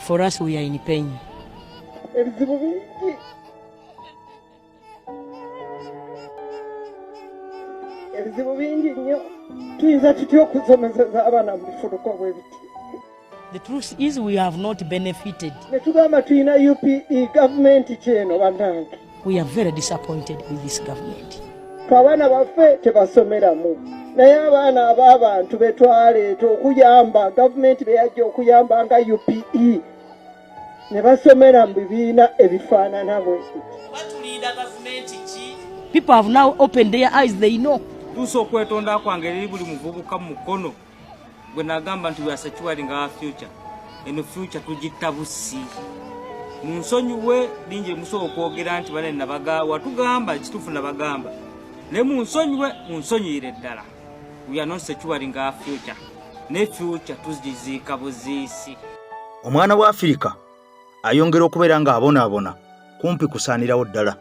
For us, we are in pain. The truth is we have not benefited. We are very disappointed with this government. naye abaana ab'abantu betwaleeta okuyamba gavumenti beyajja okuyamba nga UPE ne basomera mu bibiina ebifaanana bwe People have now opened their eyes, they know. Tuso okwetonda kwange eri buli muvubuka mu mukono gwe nagamba nti we are securing our future. Eno future tugitta busi. Munsonyiwe linje musobola okwogera nti bane nabaga watugamba kitufu nabagamba. Ne munsonyiire ddala. We are not securing our future. Ne future tuziziika buziisi. Omwana wa Afrika ayongera okubeera nga abona kumpi kusaanirawo ddala.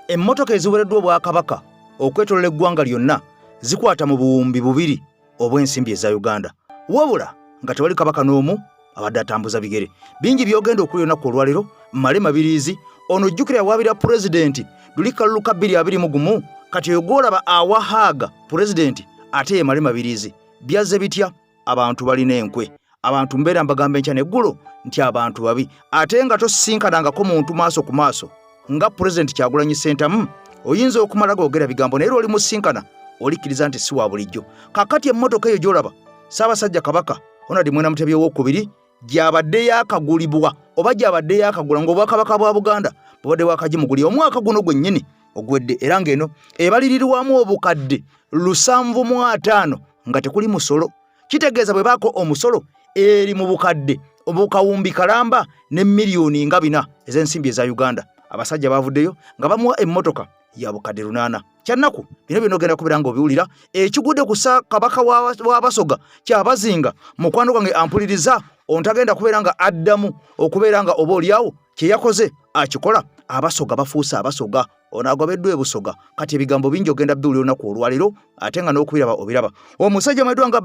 Emmotoka eziwereddwa Obwakabaka okwetolola eggwanga lyonna zikwata mu buwumbi bubiri obw'ensimbi eza Uganda. Wabula nga tewali kabaka n'omu abadde atambuza bigere. Bingi byogenda okuli olunaku olwaleero Male Mabirizi ono ojjukira waabira pulezidenti Lulika Luka 2021 kati yogolaba awahaaga pulezidenti ate Male Mabirizi byaze bitya abantu balina enkwe. Abantu mbeera mbagamba enkya neggulo nti abantu babi ate nga tosinkanangako muntu maaso ku maaso nga pulezidenti Kyagulanyi Ssentamu oyinza okumala googera bigambo naye oli musinkana olikkiriza nti si wa bulijjo. Kakati emmotoka eyo gy'olaba Ssaabasajja Kabaka Honadi Mwenamutebi owookubiri gyabadde yaakagulibwa oba gyabadde yaakagula ng'Obwakabaka bwa Buganda bubadde bwakagimuguli omwaka guno gwennyini ogwedde era ng'eno ebalirirwamu obukadde 750 nga tekuli musolo. Kitegeeza bwe baako omusolo eri mu bukadde obukawumbi kalamba ne miliyoni nga 4 ez'ensimbi eza Uganda. Abasajja bavuddeyo nga bamuwa emmotoka ya bukadde 8. Kyannaku bino byonna kubeera ng'obiwulira ekigudde ku Kabaka w'Abasoga Kyabazinga mukwano gwange ampuliriza ontagenda kubeera nga addamu okubeera nga oba oliawo kye yakoze akikola. Abasoga bafuusa Abasoga ono agobeddwa e Busoga kati ebigambo bingi ogenda biwulira olunaku olwaleero ate nga n'okubiraba obiraba. Omusajja mwedwa nga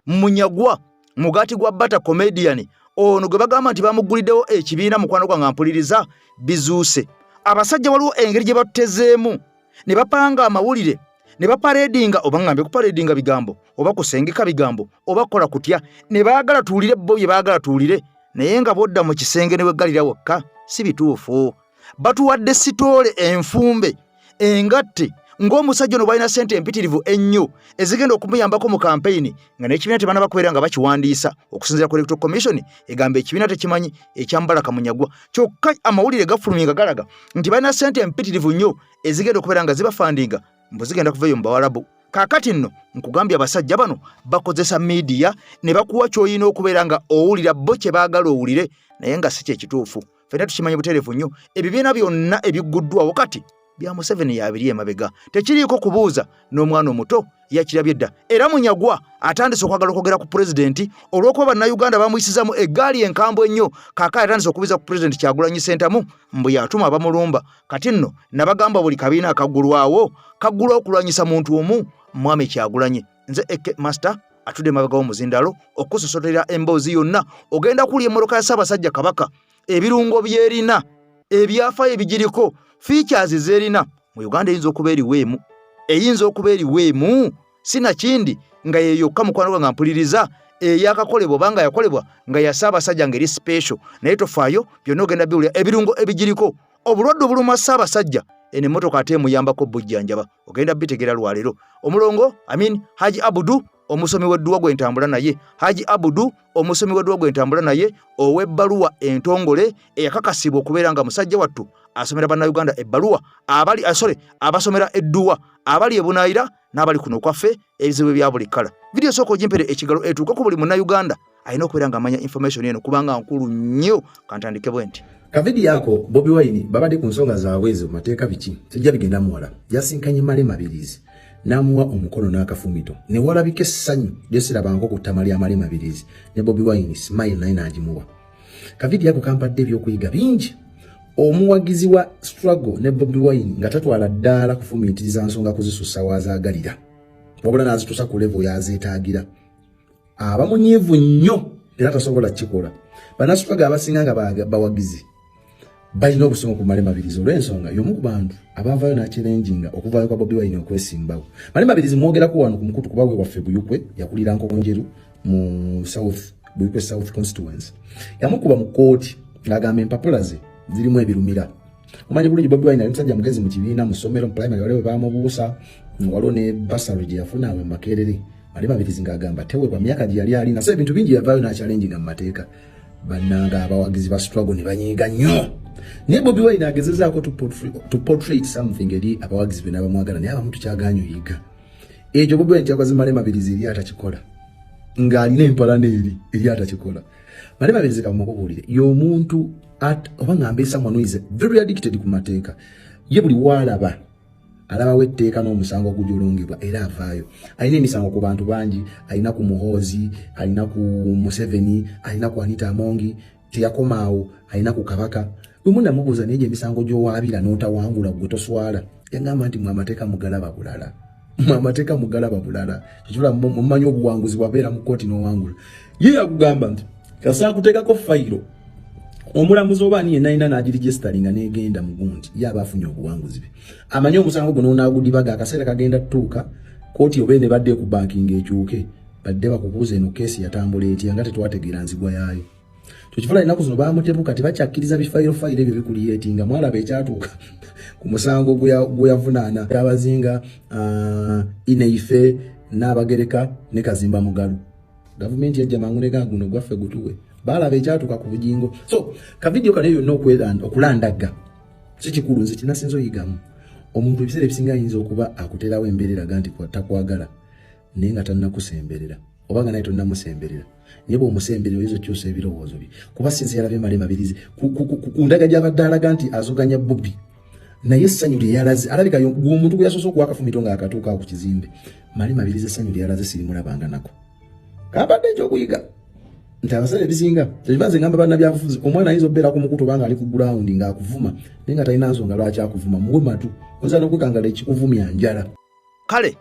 Munyagwa mugati gwa Bata comedian ono gwe bagamba nti bamuguliddewo ekibiina mukwano gwange ampuliriza bizuuse. Abasajja waliwo engeri gye batutezeemu ne bapanga amawulire ne baparedinga oba ngambe kuparedinga bigambo oba kusengeka bigambo oba kola kutya ne baagala tuulire bo bye baagala tuulire naye nga bodda mu kisenge ne weggalira wokka si bituufu. Batuwadde sitoole enfumbe engatte ng'omusajja ono balina ssente empitirivu ennyo ezigenda okumuyambako mu kampeyini nga n'ekibiina tebanaba kubeera nga bakiwandiisa okusinziira ku Electoral Commission egamba ekibiina tekimanyi ekyambalaka Munyagwa. Kyokka amawulire gafulumye nga galaga nti balina ssente empitirivu nnyo ezigenda okubeera nga zibafandinga mbu zigenda kuvayo mu Bawarabu. Kaakati nno nkugambye abasajja bano bakozesa media ne bakuwa ky'olina okubeera nga owulira bo kye baagala owulire naye nga si kyekituufu. Ffenna tukimanyi butereevu nnyo ebibiina byonna ebigguddwawo kati bya Museveni yabiri emabega tekiriiko kubuuza n'omwana omuto yakirabye dda. Era Munyagwa atandise okwagala okwogera ku pulezidenti olw'okuba bannayuganda bamuyisizaamu eggaali enkambwe ennyo. Kaakati atandise okubuuza ku pulezidenti Kyagulanyi Ssentamu mbu yatuma abamulumba. Kati nno nabagamba buli kabiina akaggulwawo kaggulwawo kulwanyisa muntu omu Mwami Kyagulanyi. Nze Eke Master atudde emabega w'omuzindalo okusosoterera emboozi yonna ogenda kulya emmotoka ya Ssaabasajja Kabaka ebirungo byerina ebyafaayo ebigiriko features zerina mu Uganda eyinza okuba eriweemu sina kindi nga yeyokka mukwano gwange mpuliriza eyakakolebwa oba nga yakolebwa nga ya Ssaabasajja ngeri special naye tofaayo byonna ogenda biwulira ebirungo ebigiriko obulwadde obuluma Ssaabasajja eno emmotoka ate emuyambako bujjanjaba ogenda bitegera lwaleero. Omulongo Haji Abudu omusomi w'edduwa gwe ntambula naye Haji Abudu omusomi w'edduwa gwe ntambula naye ow'ebbaluwa entongole eyakakasibwa okubeera nga musajja wattu asomera bannayuganda ebbaluwa abasomera edduwa abali ebunaayira n'abali kuno kwaffe ebizibu bya buli kkala. Vidiyo sooka ogimpere ekigalo etuuka ku buli munnayuganda alina okubeera ng'amanya information eno kubanga nkulu nnyo kantandike bwe nti Kavidi yako Bobi Wine babadde ku nsonga zaabwe ezo mateeka biki tejja bigenda muwala yasinkanye Male Mabirizi namuwa omukono n'akafumito ne walabika essanyu lyesirabango ku ttama lya Male Mabirizi ne Bobi Wine smile naye n'agimuwa. Kavidi yako kampadde ebyokuyiga bingi omuwagizi wa struggle ne Bobi Wine nga tatwala ddala kufumitiriza nsonga kuzisusa wazaagalira wabula n'azitusa ku level yazeetaagira. Abamunyiivu nnyo era tasobola kikola banasitwaga abasinga nga bawagizi balina obusomo ku Malema Abirizi olw'ensonga y'omu ku bantu abavaayo n'akirenjinga okuvaayo kwa Bobi Wine okwesimbawo. Malema Abirizi mwogerako wano ku mukutu kuba we waffe Buyukwe yakulira Nkokonjeru mu Buyukwe South Constituency. Yamukuba mu kooti ng'agamba empapula ze zirimu ebirumira. Omanyi bulungi Bobi Wine ali musajja mugezi mu kibiina mu ssomero mu primary waliwo baamubuusa waliwo ne basari gye yafuna awe mu Makerere. Malema Abirizi ng'agamba teweebwa myaka gye yali alina so ebintu bingi yavaayo n'akyalenjinga mu mateeka. Bannanga abawagizi ba struggle ne banyiiga nnyo. Naye Bobi Wine agezezaako to portray something eri abawagizi be n'abamwagala naye abamu tukyagaanyi oyiga. Ekyo Bobi Wine kyakoze Malema Abirizi eri atakikola. Ng'alina empalana eri atakikola. Malema Abirizi kamukubuulire y'omuntu oba ng'ambe someone who is very addicted ku mateeka. Ye buli waalaba alabawo etteeka n'omusango ogujulungibwa era avaayo. Alina emisango ku bantu bangi, alina ku Muhoozi, alina ku Museveni, alina ku Anita Amongi, teyakomaawo, alina ku Kabaka. Bwe namubuuza naye emisango gy'owaabira n'otawangula gwe toswala. Yangamba nti mwamateeka mugalaba bulala. Mwamateeka mugalaba bulala. Kikula mumanyi obuwanguzi bwabeera mu kooti n'owangula. Ye yakugamba nti kasaakuteekako fayiro. Omulamuzi oba ani yenna alina n'agiregistaringa n'egenda mu gundi ye aba afunye obuwanguzi be. Amanyi omusango guno onaagudibaga akaseera kagenda tutuuka kooti obe ne badde ku banking ekyuke badde bakubuuza eno keesi yatambula etya nga tetwategeera nzigwa yaayo. Kyokifula ennaku zino baamutebuka tebakyakkiriza bifayiro ebyo bikuliyetinga mwalaba ekyatuuka ku musango gwe yavunaana abazinga Ineife n'Abagereka ne Kazimba Mugalu. Gavumenti yajja mangu ne guno gwaffe gutuwe. Balaba ekyatuuka ku bujingo. So ka video kano yonna okulandaga si kikulu nze kinasinzo yigamu. Omuntu ebiseera ebisinga ayinza okuba akuterawo embeerera ganti takwagala naye nga tannakusemberera oba nga naye tonnamusemberera. Naye bw'omusemberera oyinza okyusa ebirowoozo bye kuba sinzi yalabye Malema Abirizi ku ndaga gy'abadde alaga nti azoganya Bobi naye essanyu lye yalaze alabika omuntu gwe yasoose okuwa akafumito ng'akatuuka ku kizimbe. Malema Abirizi essanyu lye yalaze sirimulabanga nako kabadde ekyokuyiga nti abasale bisinga tekibanze ngamba bannabyabufuzi omwana ayinza obbeera ku mukutu obanga ali ku ground ng'akuvuma naye nga talina nsonga lwaki akuvuma muwe matu oyinza n'okwekangala ekikuvumya njala. Kale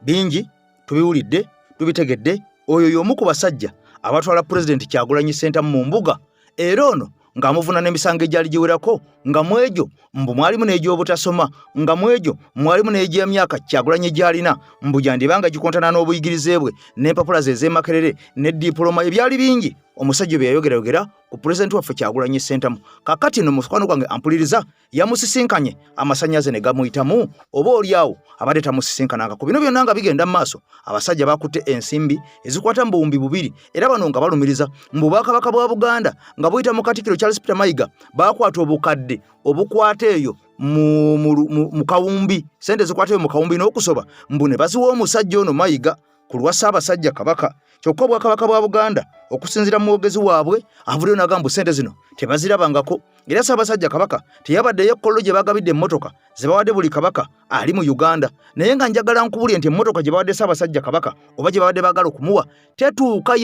bingi tubiwulidde tubitegedde oyo y'omu ku basajja abatwala Pulezidenti Kyagulanyi Ssentamu mu mbuga era ono ng'amuvuna n'emisango egyali giwerako nga mu egyo mbu mwalimu n'egy'obutasoma nga mu egyo mwalimu n'egy'emyaka Kyagulanyi gy'alina mbu gyandibanga gikontana n'obuyigirize bwe n'empapula ze ez'Emakerere ne diploma ebyali bingi omusajja bye yayogerayogera ku Pulezidenti waffe Kyagulanyi Ssentamu. Kakati no mukwano gwange ampuliriza yamusisinkanye amasanyaze ne gamuyitamu oba oliawo abadde tamusisinkananga ku bino byonna nga bigenda mu maaso abasajja bakutte ensimbi ezikwata mu buwumbi 2 era bano nga balumiriza mu Bwakabaka bwa Buganda nga buyita mu Katikkiro Charles Peter Mayiga bakwata obukadde obukwata eyo mu kawumbi sente zikwata eyo mu kawumbi n'okusoba mbu ne baziwa omusajja ono Mayiga ku lwa Ssaabasajja Kabaka. Kyokka Obwakabaka bwa Buganda okusinziira mu mwogezi waabwe avuddeyo n'agamba sente zino tebazirabangako era Ssaabasajja Kabaka teyabadde yekollo gye bagabidde emmotoka ze bawadde buli kabaka ali mu Uganda naye nga njagala nkubulye nti emmotoka gye bawadde Ssaabasajja Kabaka oba gye bawadde baagala okumuwa tetuuka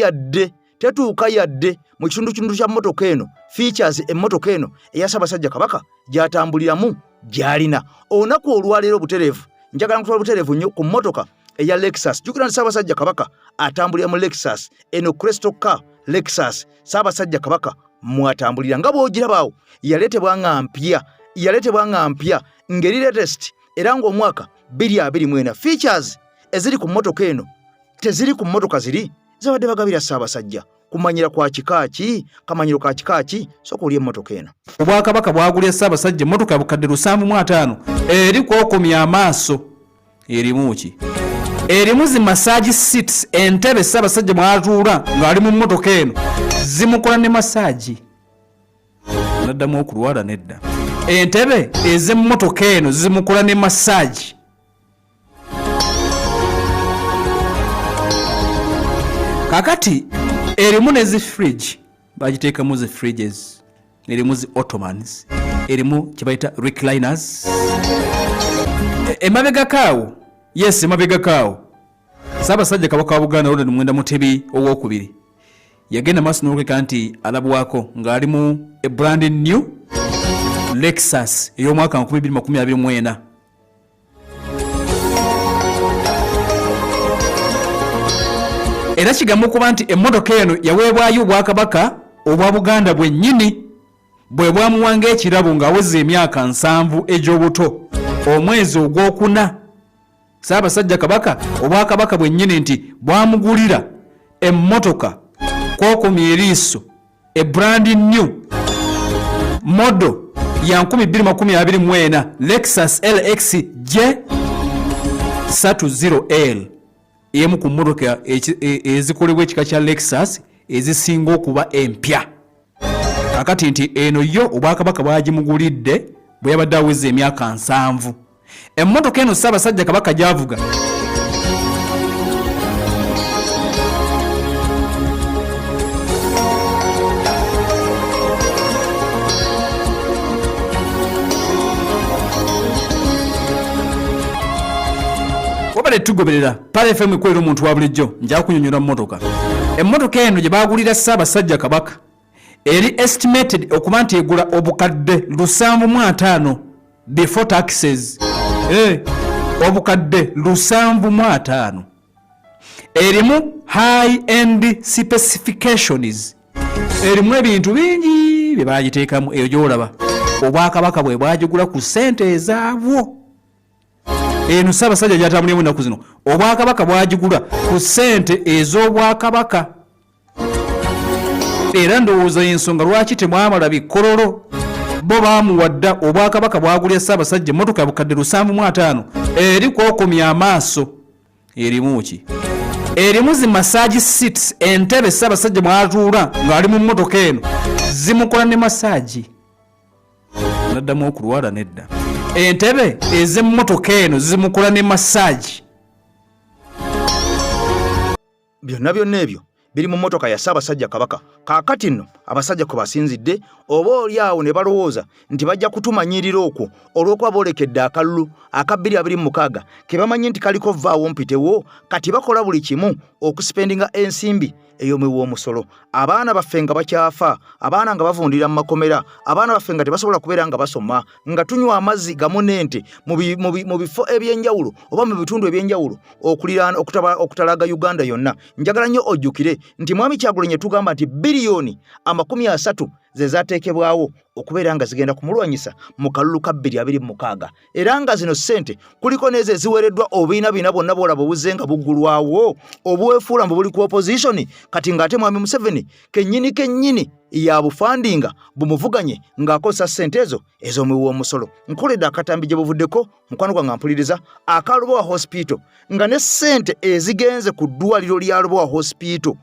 yadde mu kitundu kya mmotoka eno features emmotoka eno eya Ssaabasajja Kabaka gyatambuliramu gyalina. Olunaku olwaleero obutereevu njagala nkutwala butereevu nnyo ku mmotoka eya Lexus. Jukira nti Ssaabasajja Kabaka atambulira mu Lexus eno Crystal Car Lexus. Ssaabasajja Kabaka mwatambulira nga bw'ogirabaawo yaleetebwa nga mpya ngeri latest era ng'omwaka 2024 features eziri ku mmotoka eno teziri ku mmotoka ziri zabadde bagabira Ssaabasajja. Kumanyira kwa kikaaki kamanyiro ka kikaaki soko oli emmotoka eno. Obwakabaka bwagulya Ssaabasajja emmotoka ya bukadde 750 eri kwokomya amaaso erimu ki erimu zi massage seats entebe Ssaabasajja mwatuula ng'ali mu mmotoka eno zimukola ne massage naddamu okulwala nedda entebe ez'emmotoka eno zimukola ne massage. Kakati erimu ne zi fridge bagiteekamu zi fridges erimu zi ottomans erimu kye bayita recliners emabega kaawo yes emabega kaawo Ssaabasajja Kabaka wa Buganda Ronald Mwenda Mutebi ow'okubiri yagenda maaso n'oluleka nti alabwako ng'ali mu a brand new Lexus ey'omwaka 2024. Era kigambo kuba nti emmotoka eno yaweebwayo Obwakabaka obwa Buganda bwennyini bwe bwamuwanga ekirabo ng'aweza emyaka 7 egy'obuto omwezi ogwokuna. Ssaabasajja Kabaka Obwakabaka bwennyini nti bwamugulira emmotoka kw'okomya eriiso brand new model ya 2024 Lexus LX J30L emu ku mmotoka ezikolebwa ekika kya Lexus ezisinga okuba empya. Kakati nti eno yo Obwakabaka bwagimugulidde bwe yabadde aweza emyaka 7. Emmotoka eno Ssaabasajja Kabaka gy'avuga wabale tugoberera Pale FM ekwera omuntu wa bulijjo nja kunyonyola mmotoka. Emmotoka eno gye baagulira Ssaabasajja Kabaka eri estimated okuba nti egula obukadde 750 before taxes. Obukadde 750. Erimu high end specifications. Erimu ebintu bingi bye bagiteekamu eyo gy'olaba Obwakabaka bwe bwagigula ku ssente ezaabwo. Eno Ssaabasajja gy'atambuliramu ennaku zino Obwakabaka bwagigula ku ssente ez'Obwakabaka. Era ndowooza ensonga lwaki temwamala bikololo bo baamuwadda Obwakabaka bwagulya Ssaabasajja emmotoka ya bukadde 750 eri kw'okomya amaaso. Erimu ki? Erimu zi massage seats, entebe Ssaabasajja mwatuula ng'ali mu mmotoka eno zimukola ne massage. Naddamu okulwala nedda. Entebe ez'emmotoka eno zimukola ne massage. Byonna byonna ebyo biri mu mmotoka ya Ssaabasajja Kabaka. Kaakati nno abasajja kwe basinzidde oba oli awo ne balowooza nti bajja kutumanyirira okwo olw'okuba boolekedde akalulu aka 2026 ke bamanyi nti kaliko vaawo mpitewo kati bakola buli kimu okusipendinga ensimbi ey'omuwoomusolo. Abaana baffe nga bakyafa, abaana nga bavundira mu makomera, abaana baffe nga tebasobola kubeera nga basoma, nga tunywa amazzi gamu n'ente mu bifo ebyenjawulo oba mu bitundu ebyenjawulo okutalaga Uganda yonna. Njagala nnyo ojjukire nti Mwami Kyagulanyi tugamba nti biliyoni 30 ze zaateekebwawo okubeera nga zigenda kumulwanyisa mu kalulu ka 2026 era nga zino ssente kuliko n'ezo eziweereddwa obubiina bonna bw'olaba obuzze nga buggulwawo obwefuula mbu buli ku opposition kati ng'ate Mwami Museveni kennyini ya bufandinga bumuvuganye ng'akozesa ssente ezo ez'omuwoomusolo. Nkoledde akatambi gye buvuddeko mukwano gwange mpuliriza aka Lubowa Hospital nga ne ssente ezigenze ku ddwaliro lya Lubowa Hospital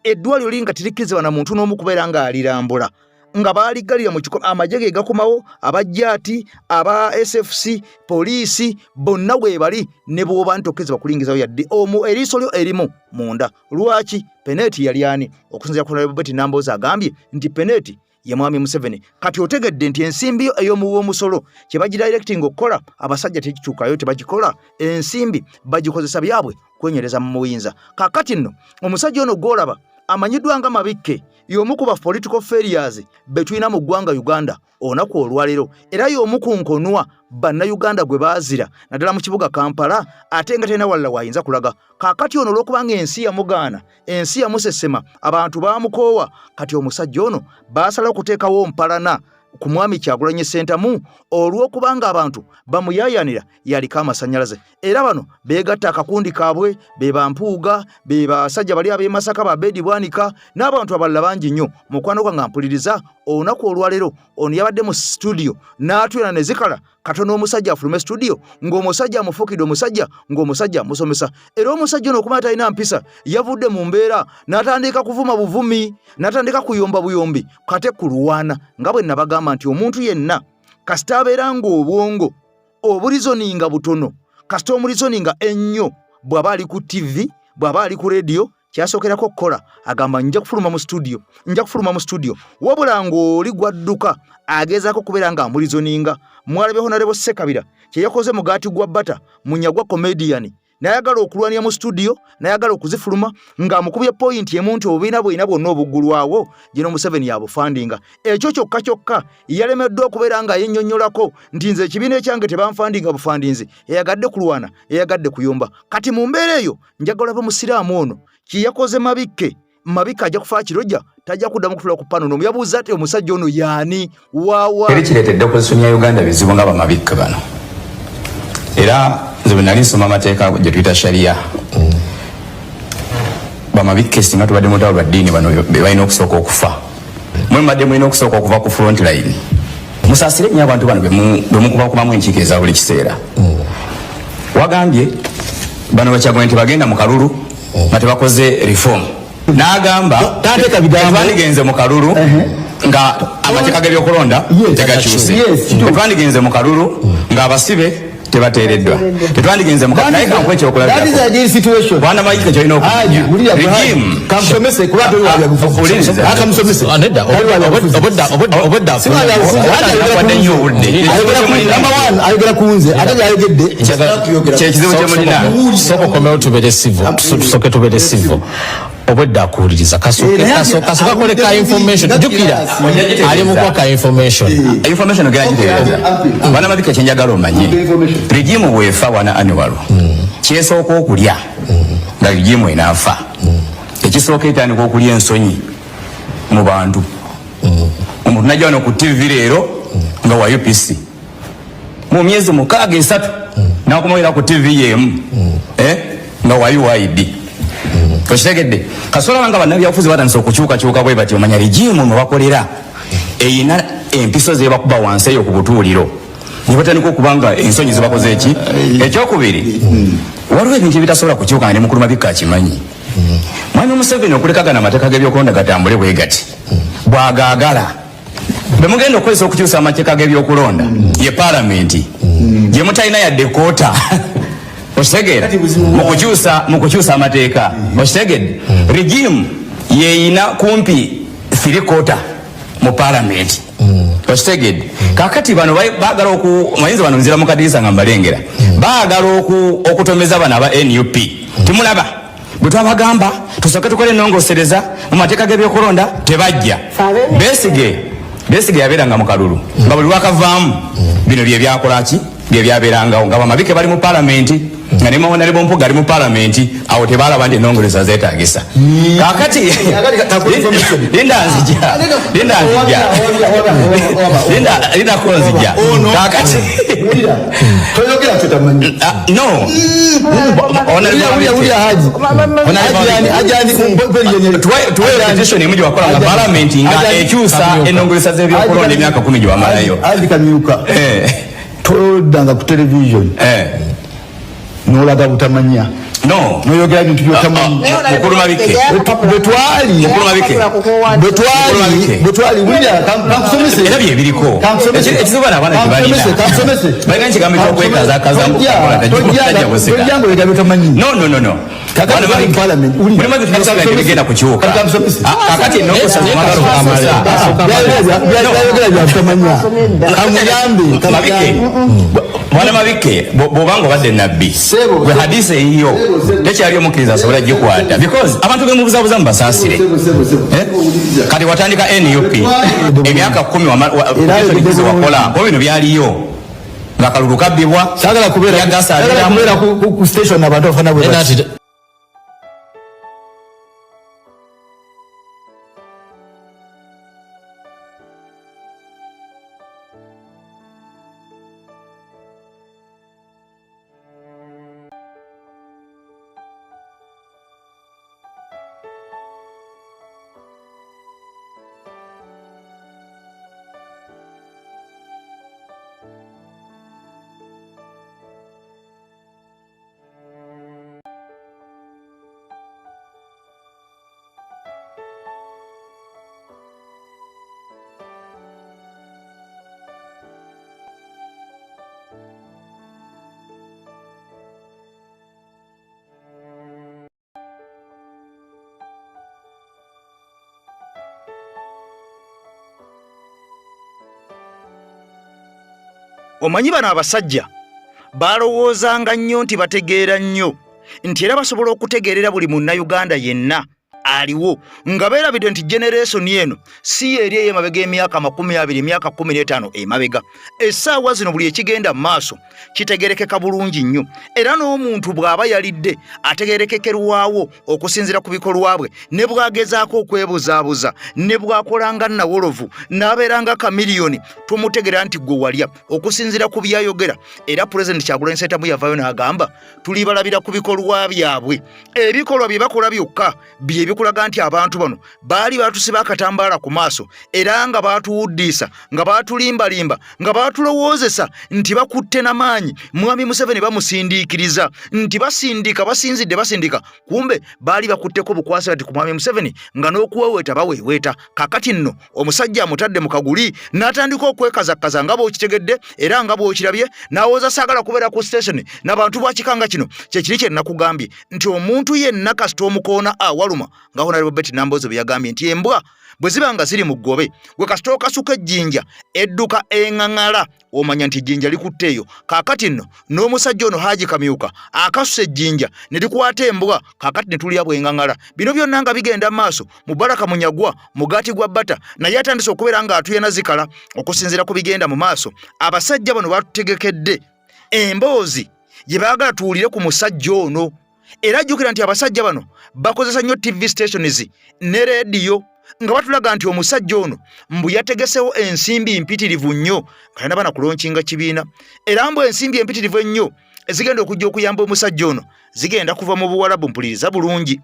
eddwaliro linga tirikkirizibwa na muntu n'omu kubeera ng'alirambula nga baaligalira mu kiko amagye ge gakomawo abajaati aba SFC poliisi bonna bwe bali ne bw'oba ntokkezebwa kulingizawo yadde omu eriiso lyo erimu munda. Lwaki? Peneti yali ani? Okusinziira ku Beti Nambooze agambye nti Peneti ye Mwami Museveni. Kati otegedde nti ensimbi ey'omuwoomusolo kye bagidirecting okukola abasajja tekituukayo tebagikola, ensimbi bagikozesa byabwe kwenyereza mu muyinza. Kaakati nno omusajja ono gw'olaba amanyiddwa nga Mabikke y'omu ku ba political failures be tulina mu ggwanga Uganda olunaku olwaleero era y'omu ku nkonwa bannayuganda gwe baazira naddala mu kibuga Kampala ate nga tena walala wayinza kulaga. Kaakati ono olw'okubanga ensi yamugaana, ensi yamusesema, abantu baamukoowa, kati omusajja ono baasalawo okuteekawo mpalana ku Mwami Kyagulanyi Ssentamu olw'okubanga abantu bamuyaayanira yaliko amasannyalaze. Era bano beegatta akakundi kaabwe be bampuuga be basajja bali ab'e Masaka ba Bedi Bwanika n'abantu abalala bangi nnyo. Mukwano gwange mpuliriza olunaku olwaleero ono yabadde mu studio n'atwera ne zikala katono omusajja afulume studio ng'omusajja amufuukidde omusajja ng'omusajja amusomesa. Era omusajja ono okuba talina mpisa yavudde mu mbeera n'atandika kuvuma buvumi n'atandika kuyomba buyombi kate ku luwaana nga bwe nabagamba nti omuntu yenna kasita abeera ng'obwongo oburizoninga butono kasita omurizoninga ennyo bw'aba ali ku TV bw'aba ali ku radio kyasookerako okukola agamba nja kufuluma mu studio wabula ng'oli gwadduka agezaako kubeera nga amurizoninga. Mwalabe Honorable Ssekabira kye yakoze mugaati gwa bata munyagwa comedian nayagala okulwanira mu studio nayagala okuzifuluma ng'amukubye point y'emuntu obubiina bwina bwonna obuggulwawo gino Museveni yabufandinga. Ekyo kyokka yalemeddwa okubeera nga yennyonnyolako nti nze ekibiina ekyange tebanfandinga bufandinzi eyagadde kulwana eyagadde kuyomba. Kati mu mbeera eyo njagala be musiraamu ono kye yakoze Mabikke Mabika ajja kufa kirojja tajja kuddamu kutula ku pano nomuyabuuza ati omusajja ono yaani wawa era kireetedde opposition ya Uganda bizibu nga bamabikka bano era nze bwe nali nsoma amateeka gye tuyita sharia bamabikka esinga tubadde mu lutalo lwa ddiini bano be balina okusooka okufa mwe mbadde mulina okusooka okuva ku front line musaasire nnyo abantu bano be mukubakubamu enkiiko eza buli kiseera wagambye bano bakyagwe nti bagenda mu kalulu nga tebakoze reform n'agamba twandigenze mu kalulu nga amateeka g'ebyokulonda tegakyuse tetwandigenze mu kalulu ng'abasibe tebateereddwa tetwandigenze mu kalulu naye kankwekyo okulabirabwana mayike kyolina okumanya regime kamusomese kuba wadde nnyo obudde ayogera ku nze ate yayogedde kyekizibu kyemulina soko komewo tubere civil tusoke tubere civil obwedda akuwuliriza kasooka kole ka information jukira ali mukwa ka information geragitereeza bana mabika kyenjagala omanye regimu bwefa wana annual kyesooka okulya nga regimu enaafa ekisooka etandika okulya ensonyi mu bantu omuntu najja wano ku tv leero nga wa UPC mu myezi 6 nakumawera ku tv yemu nga wa UID toshitegedde kasola banga bannabyabufuzi batandise okukyukakyuka bwe bati omanya regimu mwe bakolera eyina empiso zebakuba wansi eyo ku butuuliro ne batandika okubanga ensonyi zibakoze eki ekyokubiri waliwo ebintu ebitasobola kukyuka nga ne mukulu mabika akimanyi mwami Museveni okulekagana amateeka g'ebyokulonda gatambule bwe gati bwagaagala be mugenda okukozesa okukyusa amateeka g'ebyokulonda ye paalamenti gye mutalina yadde koota ostegera mukukyusa amateeka ostegedde regime yeeyina kumpi 3/4 mu parliament ostegedde kakati bano baagala mayinza bano nzira mu kadirisa nga mbalengera baagala okutomeza bano aba NUP timulaba bwe twabagamba tusooke tukole ennongosereza mu mateeka g'ebyokulonda tebajja Besigye yabeeranga mu kalulu nga buli lwakavaamu bino bye byakolaki bye byabeerangawo nga bamabike bali mu palamenti nga ne mawona lebo mpuga ali mu palamenti awo tebalaba nti ennongoleza zeetaagisa kakati linda konzija kakati no tuwe petition emu gyewakola nga palamenti nga ekyusa ennongoleza z'ebyokulonda emyaka 10 gye wamalayo todanga ku television nolaga butamanya no noyogera bintu byotamanyi mukulu mabike betwali wulira kamusomese era bye biriko ekizibu n'abaana kibalina balina ekigambo ky'okwekazakaza tojjango lega byotamanyi no buli mabike tunasaga nti bigenda kukyuka kakati enokosa mwagalo byayogera byabutamanya kamuyambe mabike mwana mabike bwobanga obadde nabbi gwe hadisi eyiyo tekyali omukkiriza asobola gikwata because abantu bemubuzabuza mu basaasire kati watandika NUP emyaka 10 wakola oba bino byaliyo nga kalulu kabbibwa sagala kubeera ku station abantu bafana bwe omanyi bano abasajja balowoozanga nnyo nti bategeera nnyo nti era basobola okutegeerera buli munnayuganda yenna aliwo nga beerabidde nti generation eno si eri ey'emabega emyaka 20 emyaka 15 emabega. Essaawa zino buli ekigenda mu maaso kitegerekeka bulungi nnyo, era n'omuntu bw'aba yalidde ategerekekerwawo okusinziira ku bikolwa bwe, ne bw'agezaako okwebuzaabuza, ne bw'akolanga nawolovu n'abeeranga kamiliyoni, tumutegera nti gwe walya okusinziira ku byayogera. Era Pulezidenti Kyagulanyi Ssentamu yavaayo n'agamba tuli balabira ku bikolwa byabwe. Ebikolwa bye bakola byokka bye bikulaga nti abantu bano baali batusiba akatambaala ku maaso, era nga baatuwuddiisa, nga baatulimbalimba, nga baatulowoozesa nti bakutte n'amaanyi Mwami Museveni bamusindiikiriza, nti basindika, kumbe baali bakutteko bukwasi bati ku Mwami Museveni nga n'okuweweeta baweeweeta. Kakati nno omusajja amutadde mu kaguli n'atandika okwekazakkaza nga bw'okitegedde era nga bw'okirabye, n'awooza saagala kubeera ku station n'abantu bw'akikanga kino. Kyekiri kye nakugambye nti omuntu yenna kasita omukoona awaluma nga Honorable Betty Nambozo bwe yagambye nti embwa bwe ziba nga ziri mu ggobe, gwe kasita okasuka ejjinja edduka eŋŋaŋala omanya nti ejjinja likutte eyo. Kaakati nno n'omusajja ono Haji Kamyuka akasusa ejjinja ne likwata embwa, kaakati ne tulya bw'eŋŋaŋala. Bino byonna nga bigenda mu maaso, Mubaraka Munyagwa mugaati gwa bbata naye atandise okubeera nga atuyana zikala. Okusinziira ku bigenda mu maaso, abasajja bano batutegekedde emboozi gye baagala tuwulire ku musajja ono. Era jjukira nti abasajja bano bakozesa nnyo TV stations ne rediyo nga batulaga nti omusajja ono mbu yategesewo ensimbi mpitirivu nnyo kalina bana kulonkinga kibiina, era mbu ensimbi empitirivu ennyo ezigenda okujja okuyamba omusajja ono zigenda kuva mu Buwarabu. Mpuliriza bulungi,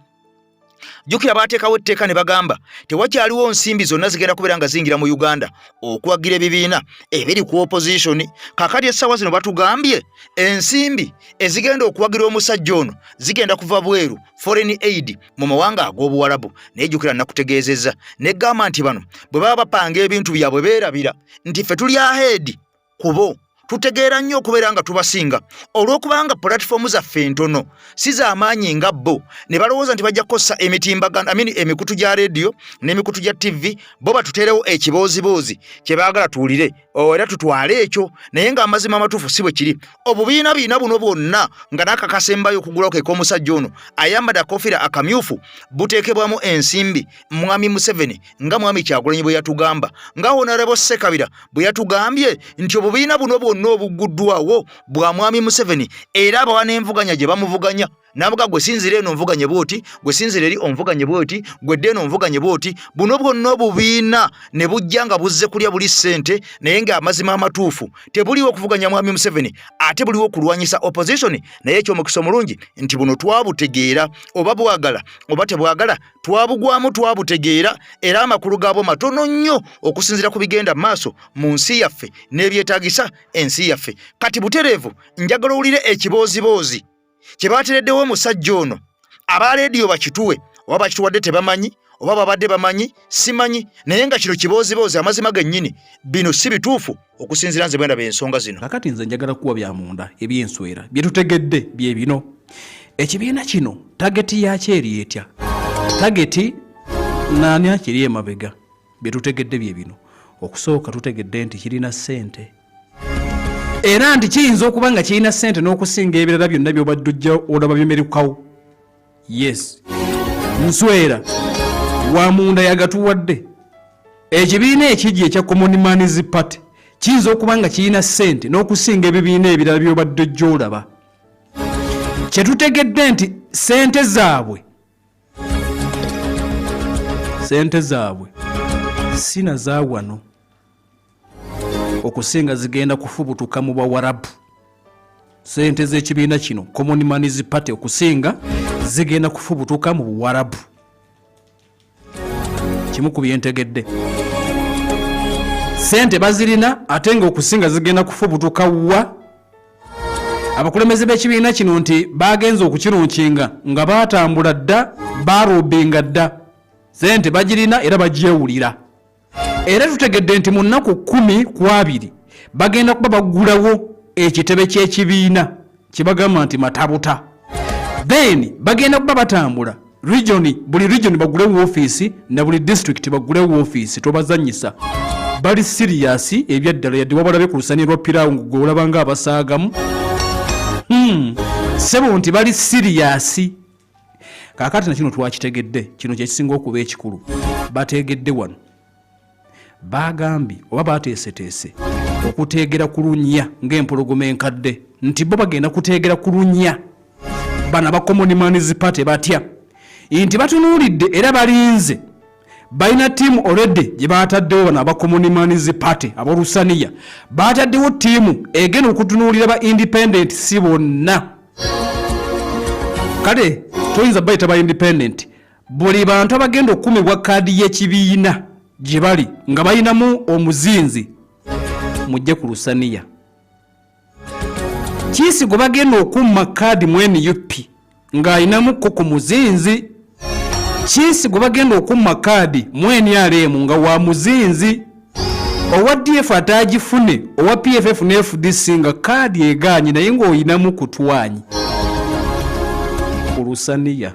jjukira baateekawo etteeka ne bagamba tewakyaliwo nsimbi zonna zigenda kubeera nga zingira mu Uganda okuwagira ebibiina ebiri ku opposition. Kakati essaawa zino batugambye ensimbi ezigenda okuwagira omusajja ono zigenda kuva bweru, foreign aid mu mawanga ag'Obuwarabu. Naye jjukira nakutegeezezza neggamba nti bano bwe baba bapanga ebintu byabwe beerabira nti ffe tuli ahead kubo, tutegeera nnyo okubeera nga tubasinga olw'okubanga platform zaffe ntono si z'amaanyi nga bo, ne balowooza nti bajja kukosa emitimbagano emikutu gya rediyo n'emikutu gya TV, bo batuteerewo ekiboozibozi kye baagala tuwulire era tutwale ekyo. Naye ng'amazima amatuufu si bwe kiri. Obubiina buno bwonna nga n'akakasembayo okugulawo ke k'omusajja ono ayambadde akkofiira akamyufu buteekebwamu ensimbi Mwami Museveni nga Mwami Kyagulanyi bwe yatugamba, nga Honorable Ssekabira bwe yatugambye nti obubiina buno bwonna obuguddwawo bwa Mwami Museveni, era abawa n'envuganya gye bamuvuganya nabuga gwe sinzira eno onvuganye bwoti, gwe sinzira eri onvuganye bwoti, gwe ddeeno onvuganye bwoti. Buno bwonna obubiina ne bujja nga buzze kulya buli ssente, naye ng'amazima amatuufu tebuliwo okuvuganya Mwami Museveni ate buliwo okulwanyisa opposition. Naye eky'omukisa omulungi nti buno twabutegeera, oba bwagala oba tebwagala twabugwamu twabutegeera, era amakulu gaabo matono nnyo okusinziira ku bigenda mu maaso mu nsi yaffe n'ebyetaagisa ensi yaffe. Kati butereevu njagala owulire ekiboozibozi kye baatereddewo omusajja ono. Aba leediyo bakituwe oba bakituwadde tebamanyi oba babadde bamanyi simanyi, naye nga kino kiboozibozi amazima gennyini bino si bituufu okusinziira nze bwenda b'ensonga zino. Kakati nze njagala kuwa bya munda ebyenswera bye tutegedde bye bino. Ekibiina kino tageti yakyo eri etya? Tageti naani akiri emabega? Bye tutegedde bye bino. Okusooka tutegedde nti kirina ssente, era nti kiyinza okuba nga kirina ssente n'okusinga ebirala byonna by'obadde ojja olaba bimerekawo. Yes, nswera wa munda yagatuwadde. Ekibiina ekijja ekya Common Man's Party kiyinza okuba nga kirina ssente n'okusinga ebibiina ebirala by'obadde ojja olaba. Kye tutegedde nti ssente zaabwe sina za wano okusinga zigenda kufubutuka mu Bawarabu. Ssente z'ekibiina kino Common Man's Party okusinga zigenda kufubutuka mu Buwarabu. Kimu ku byentegedde. Ssente bazirina ate nga okusinga zigenda kufubutuka wa? Abakulembeze b'ekibiina kino nti bagenza okukirunkinga nga baatambula dda, baarobinga dda. Ssente bagirina era bagyewulira. Era tutegedde nti mu nnaku 12 bagenda kuba bagulawo ekitebe ky'ekibiina kye bagamba nti matabuta. Then bagenda kuba batambula buli region bagulewo office na buli district bagulewo office. Tobazanyisa, bali serious ebyaddala yadde wabalabe ku lusani lwa Pirawo ng'olaba nga abasaagamu. Sebo nti bali serious. Kakati na kino twakitegedde, kino kye kisinga okuba ekikulu. Bategedde wano. Bagambye oba bateeseteese okuteegera ku lunnya ng'empologoma enkadde nti bo bagenda kuteegera ku lunnya bana ba Common Man's Party batya nti batunuulidde era balinze balina ttiimu already gye baataddewo bana ba Common Man's Party ab'Olusaniya baataddewo ttiimu egenda okutunuulira ba independent si bonna kale toyinza bayita ba independent buli bantu abagenda okukumibwa kaadi y'ekibiina gye bali nga balinamu omuzinzi mujje ku Lusaniya Kisigo bagenda okumma kaadi mwene yupi ng'alinamu ko ku muzinzi Kisigo bagenda okumma kaadi mwene alemu nga wa muzinzi owa DF atagifune owa PFF ne FDC nga kaadi eganye naye ng'oyinamu kutwanyi ku Lusaniya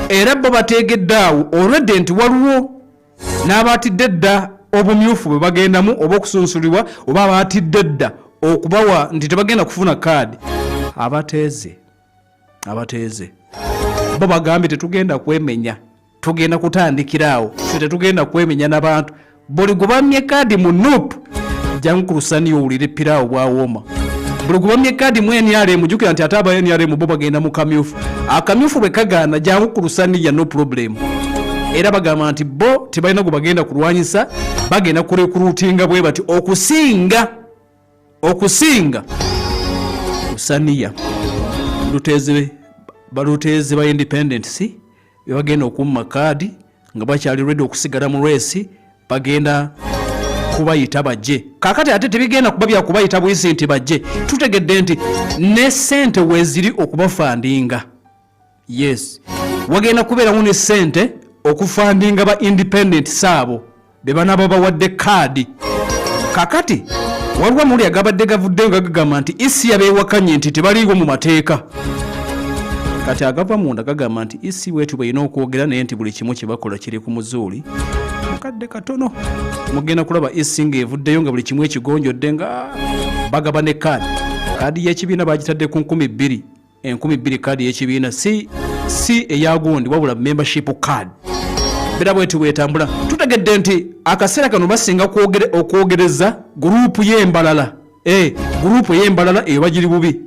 era bo bategeddawo already nti waliwo n'abatidde dda obumyufu bwe bagendamu oba okusunsulibwa oba abatidde dda okubawa nti tebagenda kufuna kaadi abateeze bo bagambye tetugenda kwemenya tugenda kutandikiraawo tetugenda kwemenya n'abantu buli gubamye kaadi mu nuupu jangu ku Lusaniya owulire piraawo bwawooma buli gubamye kaadi mu NRM jukira nti ate aba NRM bo bagenda mu kamyufu akamyufu bwe kagaana jangu ku Lusaniya no problem era bagamba nti bo tebalina gwe bagenda kulwanyisa bagenda kurekrutinga bwe bati okusinga Lusaniya baluteeze ba independent si bagenda okumma kaadi nga bakyali ready okusigala mu race bagenda kubayita bajje kakati ate tebigenda kuba bya kubayita bwisi nti bajje tutegedde nti ne sente weziri okubafandinga yes wagenda kubeeramu ne sente okufandinga ba independent saabo bebana babawadde kaadi kakati waliwo muli agabadde gavudde nga gagamba nti isi yabeewakanye nti tebaliiwo mu mateeka kati agava munda gagamba nti isi wetu balina okwogera naye nti buli kimu kye bakola kiri ku muzuuli mukadde katono mugenda kulaba isi ng'evuddeyo nga buli kimu ekigonjodde nga bagaba ne kaadi y'ekibiina bagitadde ku 2,000 kaadi y'ekibiina si eyagundi wabula membership card bera bwetu bwetambula tutegedde nti akaseera kano basinga okwogereza gurupu y'embalala gurupu y'embalala eyo bagiri bubi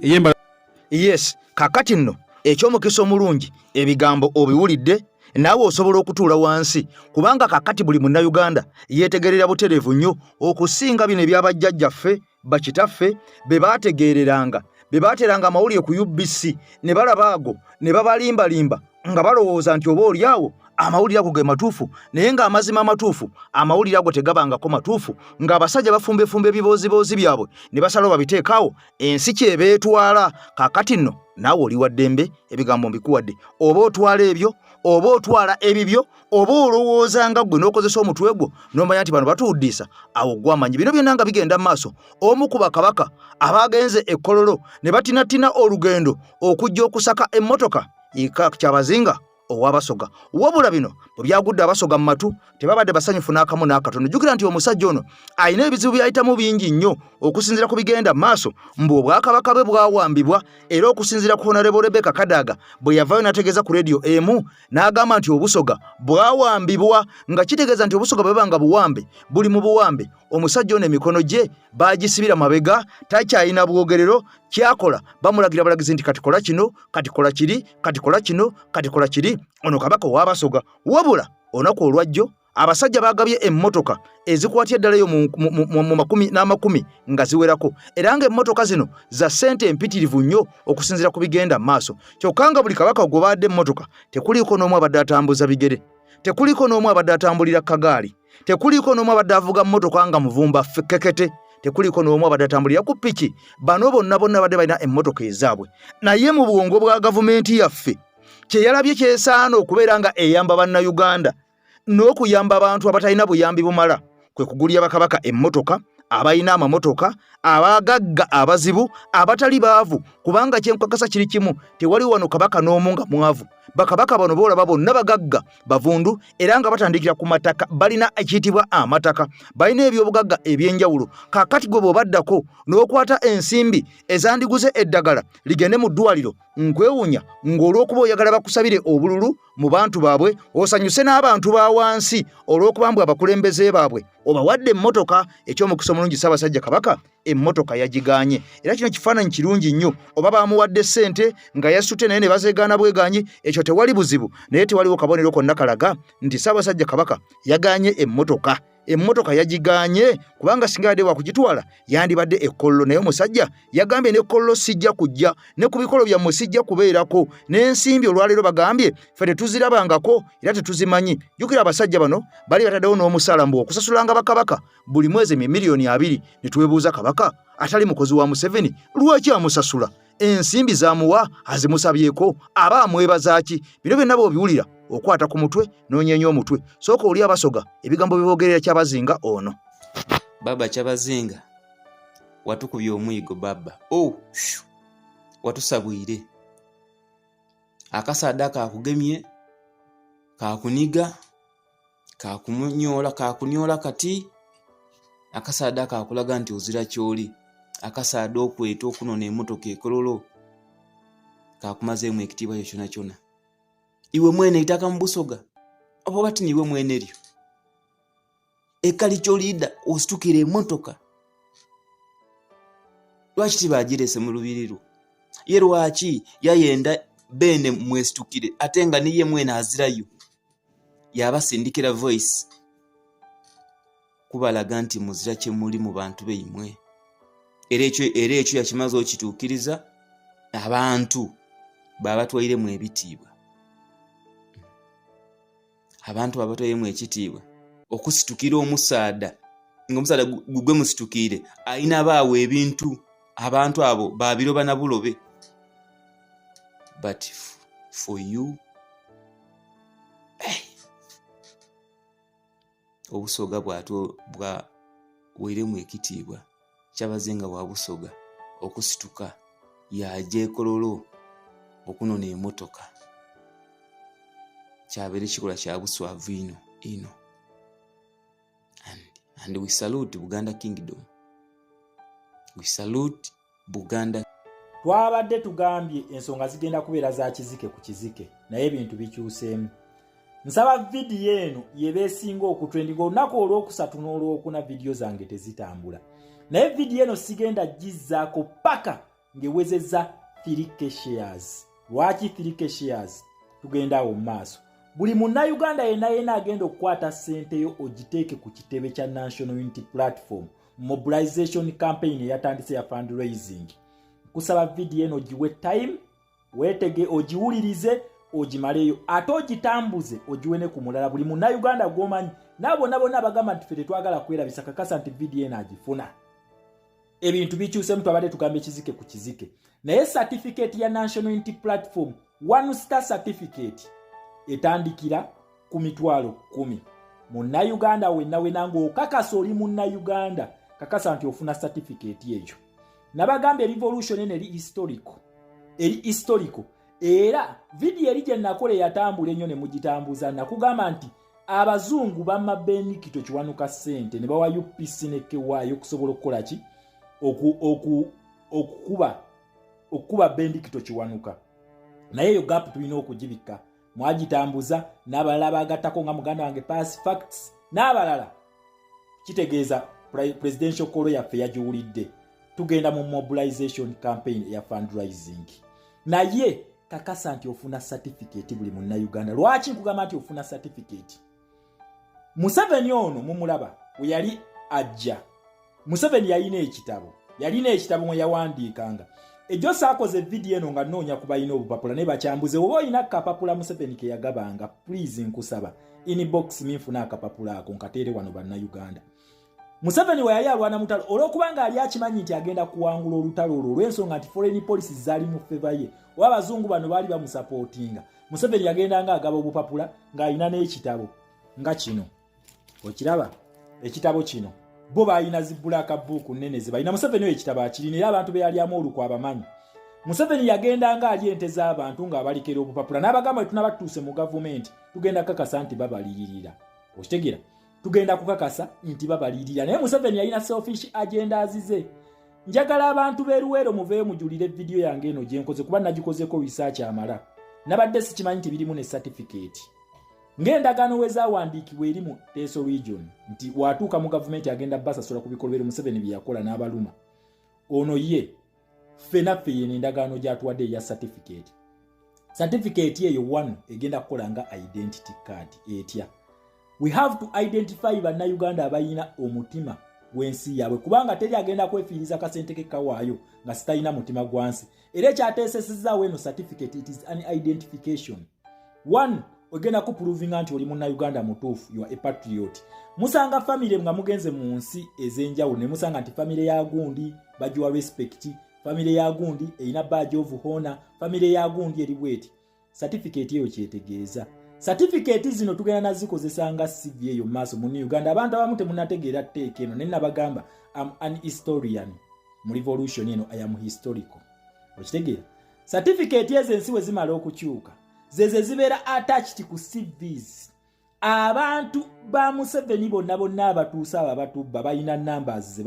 yes kakati nno ekyomukisa omulungi ebigambo obiwulidde naawe osobola okutuula wansi kubanga kakati buli munnayuganda yeetegerera butereevu nnyo okusinga bino ebyabajjajjaffe bakitaffe be baateranga amawulire ku UBC ne balaba ago ne babalimbalimba nga balowooza nti oba oliawo amawulire ago ge matuufu naye ng'amazima amatuufu amawulire ago tegabangako matuufu ng'abasajja bafumbefumba ebibooziboozi byabwe ne basalawo babiteekaawo ensi kyebeetwala kakati nno naawe oli wa ddembe ebigambo mbikuwadde oba otwala ebyo oba otwala ebibyo oba olowooza nga ggwe n'okozesa omutwe gwo n'omanya nti bano batuwuddiisa awo gw'amanyi bino byonna nga bigenda mu maaso omu ku bakabaka abaagenze ekkololo ne batinatina olugendo okujja okusaka emmotoka kyabazinga owabasoga wabula bino bwe byagudde abasoga mu matu tebabadde basanyufu n'akamu n'akatono jjukira nti omusajja ono alina ebizibu byayitamu bingi nnyo okusinziira ku bigenda mu maaso mbu obwakabaka bwe bwawambibwa era okusinziira ku Honorable Rebecca Kadaga bwe yavaayo n'ategeeza ku radio emu n'agamba nti obusoga bwawambibwa nga kitegeeza nti obusoga bwe banga buwambe buli mu buwambe omusajja ono emikono gye baagisibira mabega takyalina bwogerero kyakola bamulagira balagizi nti kati kola kino kati kola kiri kati kola kino kati kola kiri ono kabaka w'abasoga wabula onaku olwajjo abasajja bagabye emmotoka ezikwatya eddala eyo mu 10 nga ziwerako era nga emmotoka zino za ssente empitirivu nnyo okusinziira ku bigenda mu maaso kyokka nga buli kabaka gwe baadde emmotoka tekuliiko n'omu abadde atambuza bigere tekuliiko n'omu abadde atambulira kagaali tekuliiko n'omu abadde avuga mmotoka nga muvumba kekete tekuliiko n'omu abadde atambulira ku ppiki bano bonna badde balina emmotoka ezaabwe naye mu bwongo bwa gavumenti yaffe kyeyalabye kyesaana okubeera nga eyamba bannayuganda n'okuyamba abantu abatalina buyambi bumala kwe kugulira bakabaka emmotoka abalina amamotoka abagagga abazibu abatali baavu kubanga kyenkakasa kiri kimu tewali wano kabaka n'omu nga mwavu bakabaka bano boolaba bonna bagagga bavundu era nga batandikira ku mataka balina ekiyitibwa amataka balina ebyobugagga ebyenjawulo kakati gwe bw'obaddako n'okwata ensimbi ezandiguze eddagala ligende mu ddwaliro nkwewunya ng'olw'okuba oyagala bakusabire obululu mu bantu baabwe osanyuse n'abantu ba wansi olw'okubambwa abakulembeze baabwe obawadde emmotoka eky'omukisa omulungi Ssaabasajja Kabaka emmotoka yagigaanye era kino kifaananyi kirungi nnyo oba baamuwadde ssente nga yasute naye ne bazeegaana bwegaanyi ekyo tewali buzibu naye tewaliwo kabonero konna kalaga nti Ssaabasajja Kabaka yagaanye emmotoka yagigaanye kubanga singa yadde wakugitwala yandibadde ekkollo naye omusajja yagambye n'ekkollo sijja kujja ne ku bikolo byammwe sijja kubeerako n'ensimbi olwaleero bagambye ffe tetuzirabangako era tetuzimanyi jjukira abasajja bano bali bataddewo n'omusaalambu okusasulanga bakabaka buli mwezi miliyoni 2 ne tuwebuuza kabaka atali mukozi wa Museveni lwaki amusasula ensimbi z'amuwa azimusabyeko aba amwebaza ki bino byonna bw'obiwulira okwata ku mutwe n'onyeenya omutwe sooka oli abasoga ebigambo biboogerera Kyabazinga ono baba Kyabazinga watukubye omwigo baba watusabwire akasaada kakugemye kakuniga kakunyola kati akasaada kakulaga nti ozira kyoli akasaada okweta okunona emmotoka ekololo kakumazeemu ekitiibwa kyona kyona iwe mwene itaka mu Busoga oba bati niwe mwene lyo ekali kyolida ositukira emmotoka lwaki tibagirese mu lubiriru ye lwaki yayenda bene mwesitukire ate nga niye mwene azirayo yabasindikira voice kubalaga nti muzira kye muli mu bantu beimwe era ekyo yakimaze okituukiriza abantu babatwairemu ebitiibwa abantu babatwairemu ekitiibwa okusitukira omusaada ng'omusaada gugwe musitukire ayina baawe ebintu abantu abo babiroba na bulobe but for you Obusoga bwatwo bwa weiremu ekitiibwa Kyabazinga bwa Busoga okusituka yaje kololo okunona emmotoka kyabere kikola kya buswavu ino and we salute Buganda Kingdom, we salute Buganda. Twabadde tugambye ensonga zigenda kubeera za kizike ku kizike naye ebintu bikyuseemu. Nsaba vidiyo eno yebeesinga okutrendinga olunaku olwokusatu n'olwokuna vidiyo zange tezitambula. Naye vidiyo eno sigenda gizzaako paka ngewezezza 3K shares. Lwaki 3K shares? Tugenda awo mu maaso. Buli munnayuganda yenna agenda okukwata ssente yo ogiteeke ku kitebe kya National Unity Platform mobilization campaign eyatandise ya fundraising. Kusaba vidiyo eno giwe time, weetege ogiwulirize, ogimaleyo ate ogitambuze ogiwene ku mulala. Buli munnayuganda gw'omanyi n'abonna bagamba nti ffe tetwagala kwerabisa kakasa nti vidiyo eno agifuna. Ebintu bikyuse twabadde tugamba ekizike ku kizike. Naye certificate ya National Unity Platform 1 star certificate etandikira ku mitwalo 10. Munnayuganda wenna ng'okakasa oli munnayuganda kakasa nti ofuna certificate eyo. Nabagamba revolution ene eri historical era video eri gye nakola yatambula ennyo ne mugitambuza nakugamba nti abazungu bamma Benikito Kiwanuka ssente ne bawa UPC ne kewaayo okusobola okukola ki okukuba Benikito Kiwanuka. Naye yo gap tulina okugibika mwagitambuza n'abalala bagattako nga muganda wange pass facts n'abalala kitegeeza presidential call yaffe yagiwulidde. Tugenda mu mobilization campaign ya fundraising. Naye kakasa nti ofuna certificate buli munnayuganda. Lwaki nkugamba nti ofuna certificate? Museveni ono mumulaba we yali ajja. Museveni yalina ekitabo mwe yawandiikanga. Ejjo saakoze vidiyo eno nga nnoonya kubayina obupapula ne bakyambuze oba olina akapapula Museveni ke yagabanga please nkusaba inbox minfuna akapapula ako nkateere wano bannayuganda. Museveni we yali alwana mutalo olw'okubanga ali akimanyi nti agenda kuwangula olutalo olwo olw'ensonga nti foreign policy zaali mu favor ye oba abazungu bano baali bamusupportinga. Museveni yagendanga agaba obupapula ng'alina n'ekitabo nga kino okiraba ekitabo kino bo balina zibulaka book nnene ze balina. Museveni we ekitabo akirina era abantu be yalyamu olukwa abamanyi. Museveni yagendanga ali ente z'abantu ng'abalikera obupapula n'abagamba tunabatuuse mu gavumenti tugenda kakasa nti babaliyirira. Okitegeera tugenda kukakasa nti babalirira. Naye Museveni yalina selfish agenda azize. njagala abantu beruwero muveyo mujulire video yange eno gyenkoze kuba nagikozeko research amala nabadde sikimanyi nti birimu ne certificate ng'endagaano we zaawandiikibwa eri mu Teso region nti watuuka mu gavumenti agenda basasula ku bikolobero Museveni bye yakola n'abaluma ono ye ffenaffe yeno endagaano gy'atuwadde eya certificate eyo one egenda kukola nga identity card etya we have to identify bannayuganda abayina omutima gwensi yaabwe kubanga teri agenda kwefiiriza kasente ke kawaayo nga sitalina mutima gwansi era ekyateesesezaawo eno certificate it is an identification one ogenda kuprovinga nti oli munnayuganda mutuufu you are a patriot musanga family nga mugenze mu nsi ez'enjawulo ne musanga nti family ya gundi bagiwa respect family ya gundi erina badge of honor family ya gundi eri bweti certificate eyo kyetegeeza certificate zino tugenda nazikozesa nga CV eyo maaso mu Uganda abantu abamu temunategeera tteeka eno naye nabagamba am an historian mu revolution eno I am historical okitegeera certificate ezo ensi we zimala okukyuka zeze zibeera attached ku CVs abantu ba Museveni bonna bonna abatuusa abo abatubba balina numbers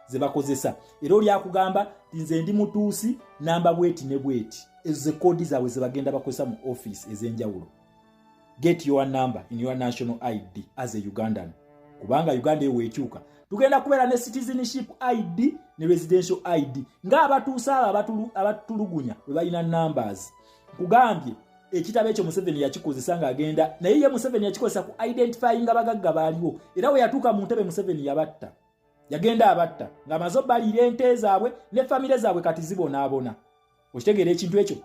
ze bakozesa era oli akugamba nze ndi mutuusi namba bweti ne bweti ezo ze kodi zaabwe ze bagenda bakozesa mu office ez'enjawulo get your number in your national ID as a Ugandan kubanga Uganda eyo weekyuka tugenda kubeera ne citizenship ID ne residential ID nga abatuusa abo abatulugunya bwe balina numbers kugambye ekitabo ekyo Museveni yakikozesa nga agenda naye ye Museveni yakikozesa ku identifying abagagga baaliwo era we yatuuka mu ntebe Museveni yabatta yagenda abatta nga mazo balira ente zaabwe ne family zaabwe kati zibonaabona okitegeera ekintu ekyo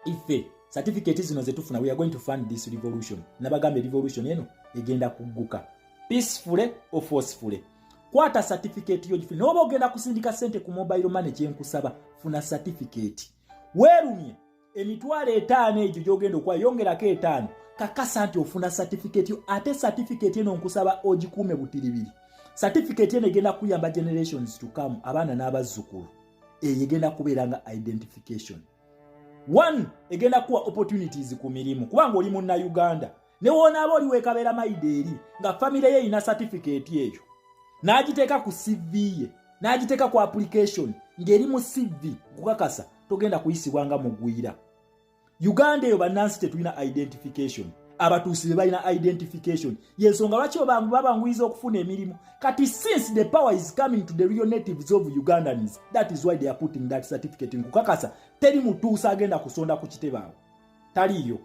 ife certificate zino zetufuna we are going to fund this revolution nabagambe revolution eno egenda kugguka peacefully or forcefully kwata certificate yo gifuna oba ogenda kusindika sente ku mobile money kyenkusaba funa certificate weerumye emitwalo 5 egyo gyogenda okwa yongerako 5 kakasa nti ofuna certificate yo ate certificate eno nkusaba ogikuume butiribiri certificate eno egenda kuyamba generations to come abaana n'abazzukulu egenda kubeera nga identification one egenda kuwa opportunities ku mirimu kubanga oli munna Uganda ne wonaaba oli weekabeera maide eri nga family ye ina certificate eyo n'agiteeka ku CV ye n'agiteeka ku application ng'eri mu CV kukakasa togenda kuyisibwa nga mugwira Uganda eyo bannansi tetulina identification abatuusi be balina identification yensonga lwaki abantu babanguyiza okufuna emirimu kati since the power is coming to the real natives of Ugandans that is why they are putting that certificate nkukakasa teri mutuusa agenda kusonda ku kitebe awo taliyo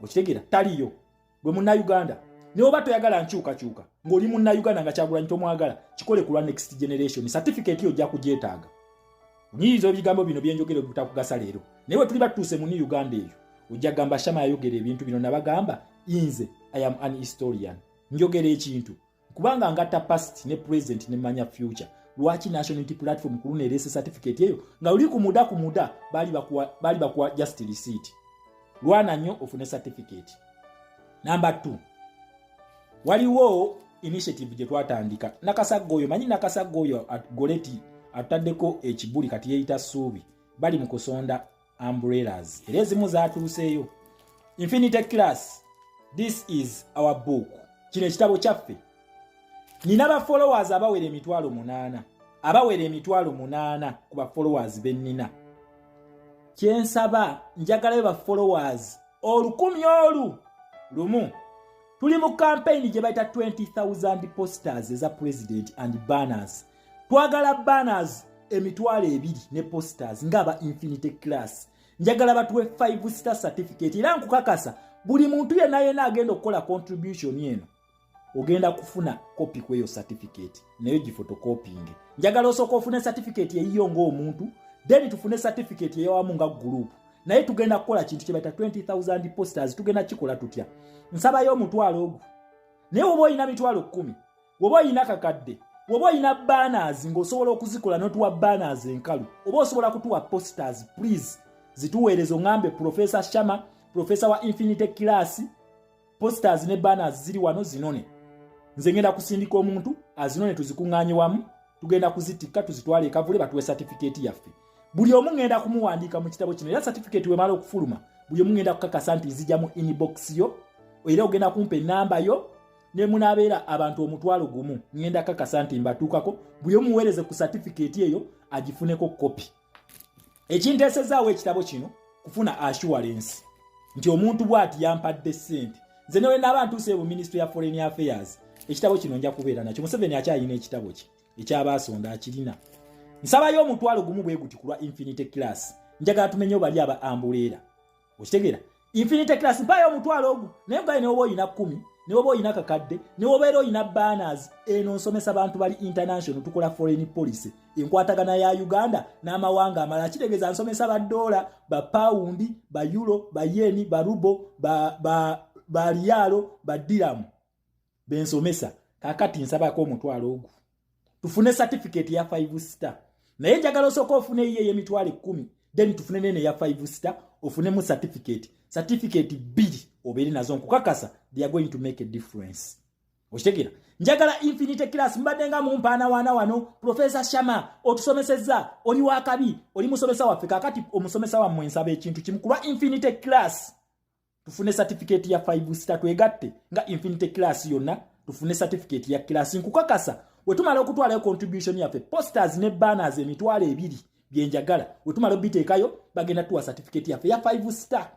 okitegeera taliyo gwe munna Uganda ne oba toyagala nkyukakyuka ng'oli munna Uganda nga Kyagulanyi tomwagala kikole ku lwa next generation certificate yo ojja kugyetaaga nyiizo ebigambo bino byenjogere butakugasa leero naye bwe tuli batuuse mu Uganda eyo ojja gamba Shama yayogera ebintu bino nabagamba inze I am an historian njogera ekintu kubanga ngatta past ne present ne manya future lwaki national unity platform kuluna erese certificate eyo nga oli ku muda bali bakuwa just receipt lwana nnyo ofune certificate number 2 waliwo initiative gye twatandika Nakasaggoyo manyi Nakasaggoyo Goleti ataddeko ekibuli kati yeyita Suubi bali mu kusonda umbrellas era ezimu zaatuuseeyo Infinity Class this is our book kino ekitabo kyaffe nina ba followers abawera emitwalo 8 ku ba followers bennina kyensaba njagala ba followers olukumi lumu tuli mu campaign gye bayita 20,000 posters eza president and banners twagala banners emitwalo 2 ne posters ngaba Infinity Class njagala batuwe 5-star certificate era nkukakasa buli muntu yenna agenda okukola contribution eno ogenda kufuna copy kweyo certificate nayo gifotocopying njagala osooka ofune certificate yeyiyo ng'omuntu then tufune certificate yeyawamu nga group naye tugenda kukola kintu kye bayita 20,000 posters tugenda kikola tutya nsabayo omutwalo ogwo naye oba oyina mitwalo 10 oba oyina kakadde oba oyina banners ng'osobola okuzikola n'otuwa banners enkalu oba osobola kutuwa posters please zituweerezo ngambe Professor Shama Professor wa Infinity Class posters ne banners ziri wano zinone nze ngenda kusindika omuntu azinone tuzikuŋŋaanye wamu tugenda kuzitikka tuzitwale ekavule batuwe certificate yaffe buli omu ngenda kumuwandiika mu kitabo kino era certificate we mala okufuluma buli omu ngenda kukakasa nti nzijja mu inbox yo era ogenda kumpa enamba yo ne munabeera abantu omutwalo gumu ngenda kakasa nti mbatuukako buli omuweereze ku certificate eyo agifuneko kopi. Ekinteesezaawo ekitabo kino kufuna assurance nti omuntu bw'ati yampadde ssente. Nze newe n'abantu seebu Ministry ya Foreign Affairs ekitabo kino nja kubeera nakyo. Museveni akyayina ekitabo kye ekyabaasonda akirina. Nsabayo omutwalo gumu bwe guti kulwa Infinity Class. Njagala tumenye bali aba ambuleera. Okitegeera? Infinity Class mpayo omutwalo ogu naye nga ne obo oyina 10 ne obo oyina kakadde ne obeera oyina banners eno nsomesa abantu bali international tukola foreign policy enkwatagana ya Uganda n'amawanga amalala kitegeeza nsomesa ba dola ba paundi ba euro ba yeni ba rubo ba rialo ba dirham bensomesa kakati nsabako omutwalo ogu tufune certificate ya 5 star naye njagala osooka ofune iye emitwalo 10 then tufune nene ya 5 star ofune mu certificate bili obere nazo nkukakasa they are going to make a difference. Okitegera njagala Infinity Class mbadde nga mu mpaana wana wano Professor Shama otusomesezza oli wakabi oli musomesa waffe kakati omusomesa wa mwensaba ekintu kimukulwa Infinity Class tufune certificate ya 5 star twegatte nga Infinity Class yonna tufune certificate ya class nkukakasa wetumala okutwala contribution yaffe posters ne banners emitwalo 2 byenjagala wetumala obiteekayo bagenda tuwa certificate yaffe ya 5 star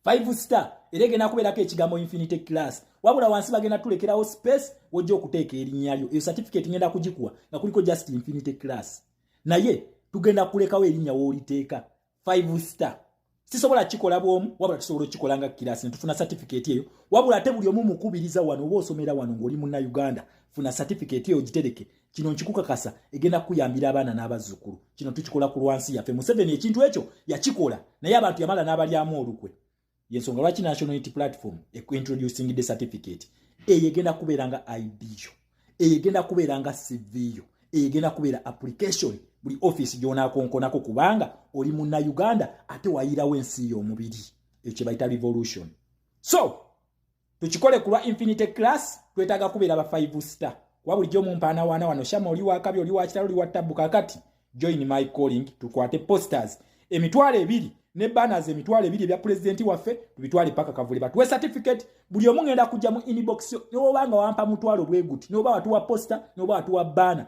5 star eregena kuberako ekigambo Infinity Class wabula wansi bagenda tulekerawo space wojja okuteeka erinnya lyo eyo certificate ngenda kugikuwa nga kuliko just Infinity Class naye tugenda kulekawo erinnya wooliteeka 5 star sisobola kikola bwomu wabula tusobola kikola nga class ntufuna certificate eyo wabula ate buli omu mukubiriza wano oba osomera wano ng'oli munna Uganda funa certificate eyo gitereke kino nkikukakasa egenda kuyambira abaana n'abazzukulu kino tukikola ku lwansi yaffe Museveni ekintu ekyo yakikola naye abantu yamala n'abalyamu olukwe yensonga lwaki National Unity Platform introducing the certificate egenda kubeera nga ID yo egenda kubeera nga CV yo egenda kubeera application buli office gy'onaakonkonako kubanga oli munna Uganda ate wayirawo ensi y'omubiri ekyo bayita revolution. So tukikole kulwa Infinity Class twetaaga kubeera ba 5 star kuba bulijjo mu mpaana wana wano Shama oli wakabi oli wakitalo oli wattabu kakati join my calling tukwate posters emitwalo 2 ne banners emitwalo 2 ebya president waffe tubitwale paka Kavule batuwe certificate buli omu ngenda kujja mu inbox ne obanga wampa mutwalo bwe guti ne oba watuwa poster ne oba watuwa banner